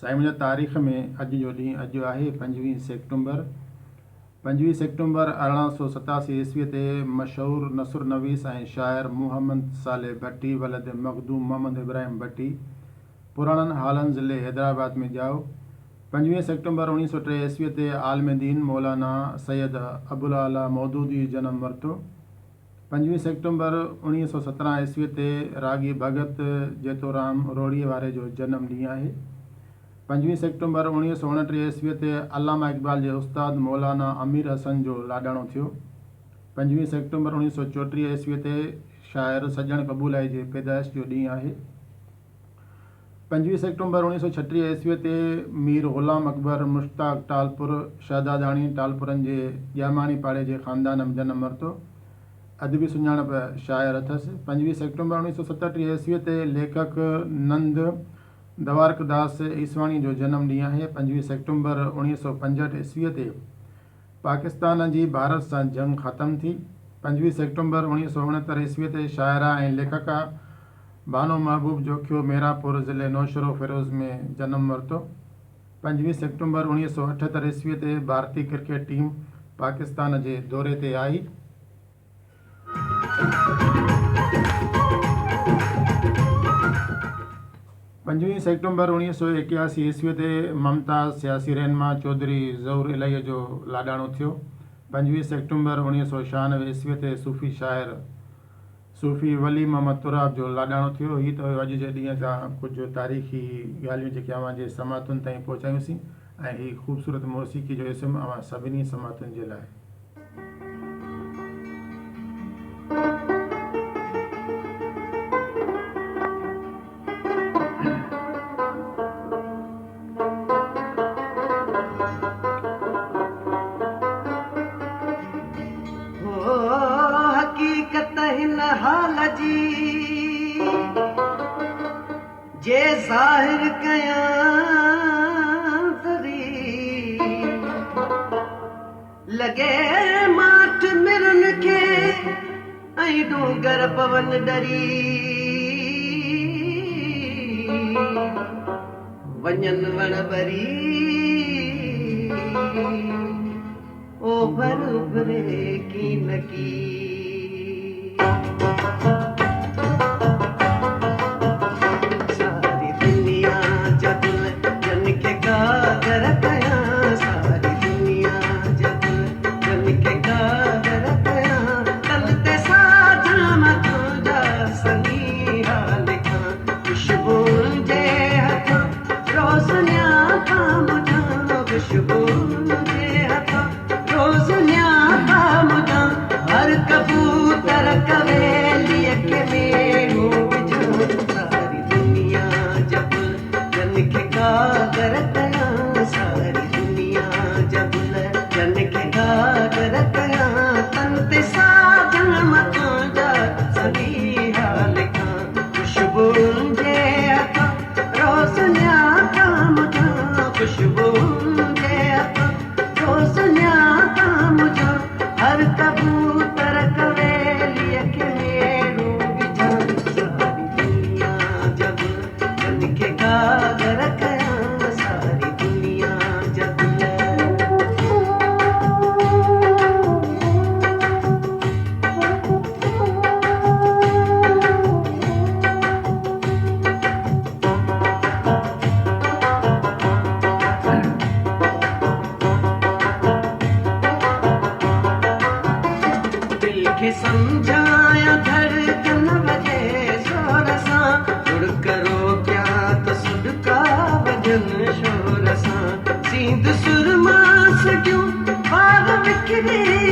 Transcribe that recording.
साईं मुंहिंजा तारीख़ में अॼु जो ॾींहुं अॼु आहे 25 सेप्टेम्बर। 25 सेप्टेम्बर 1887 ईस्वीअ ते मशहूरु नसुर नवीस ऐं शाइर मुहम्मद सालेह भट्टी वलद मखदूम मोहम्मद इब्राहिम भट्टी पुराणनि हालनि ज़िले हैदराबाद में ॼाओ। 25 सेप्टेम्बर 1903 ईस्वीअ ते आलम दीन मौलाना सैयद अबुल आला मौदूदी जनम वरितो। 25 सेप्टेम्बर 1917 ईस्वीअ ते रागी भगत जेतोराम रोड़ीअ वारे जो जनम ॾींहुं आहे। 25 सेप्टेम्बर 1929 ईस्वीअ ते अल्लामा इक़बाल जे उस्ताद मौलाना अमीर हसन जो लाॾाणो थियो। 25 सेप्टेम्बर 1934 ईस्वीअ ते शाइर सजण कबूलाई जे पैदाइश जो ॾींहुं आहे। 25 सेप्टेम्बर 1936 ईस्वीअ ते मीर ग़ुलाम अकबर मुश्ताक टालपुर शहदादाणी टालपुरनि जे ॼामाणी पाड़े जे ख़ानदान में जनम वरितो। अदबी सुञाणप शाइर अथसि। 25 सेप्टेम्बर 1937 ईस्वीअ ते लेखक नंद दवारकदास ईसवाणी जो जनम ॾींहुं आहे। 25 सेप्टेम्बर 1965 ईस्वीअ ते पाकिस्तान जी भारत सां जंग ख़तमु थी। 25 सेप्टेम्बर 1969 ईस्वीअ ते शाइरा ऐं लेखका बानो महबूब जोखियो मेरापुर ज़िले नौशरो फिरोज़ में जनम वरितो। 25 सेप्टेम्बर 1978 ईस्वीअ ते भारतीय क्रिकेट टीम पाकिस्तान जे दौरे ते आई। 25 सेप्टेम्बर 1981 ईस्वीअ ते ममताज़ सियासी रहनुमा चौधरी ज़हूर इलाही जो लाॾाणो थियो। 25 सेप्टेम्बर 1996 ईस्वीअ ते सूफ़ी शाइर सूफ़ी वली मोहम्मद तुराब जो लाॾाणो थियो। हीअ त अॼु जे ॾींहं जा कुझु तारीख़ी ॻाल्हियूं जेके अव्हांजे समातुनि ताईं पहुचायूंसीं ऐं हीअ ख़ूबसूरत मौसीक़ी जो इस्म अव्हां सभिनी समातुनि जे लाइ। हाल जी जे ज़ाहिर कयां तरी लगे माठ मिरन के ऐं डूंगर पवन डरी वञन वण भरी ओ भर भरे की न की सारी दुनिया जब जन के गागर कया सारी दुनिया जब जन के गागर कया तल ते साजा मथुजा सनीरा लिखा खुशबू जे हथा रोज़निया काम जा खुशबू जे हथा रोज़निया काम जा हर कबूतर कवेलिया के मेरू बिजो सारी दुनिया जब जन के गागर कया सारी दुनिया जब जन के गागर कया तन ते साजन मथां जा सनीहा लिखा खुशबू जे हथा रोज़निया काम जा खुशबू जे हथा रोज़निया काम जा हर कबूतर कवेलिया के मेरू बिजा सारी दुनिया जब जन के गागर कया सारी दुनिया जब दिल के समझाया धड़कन बजे जोर सा उड़ करो क्या तो सुडका भजन शोर सा सींध सुरमा से क्यों बाग बिखरे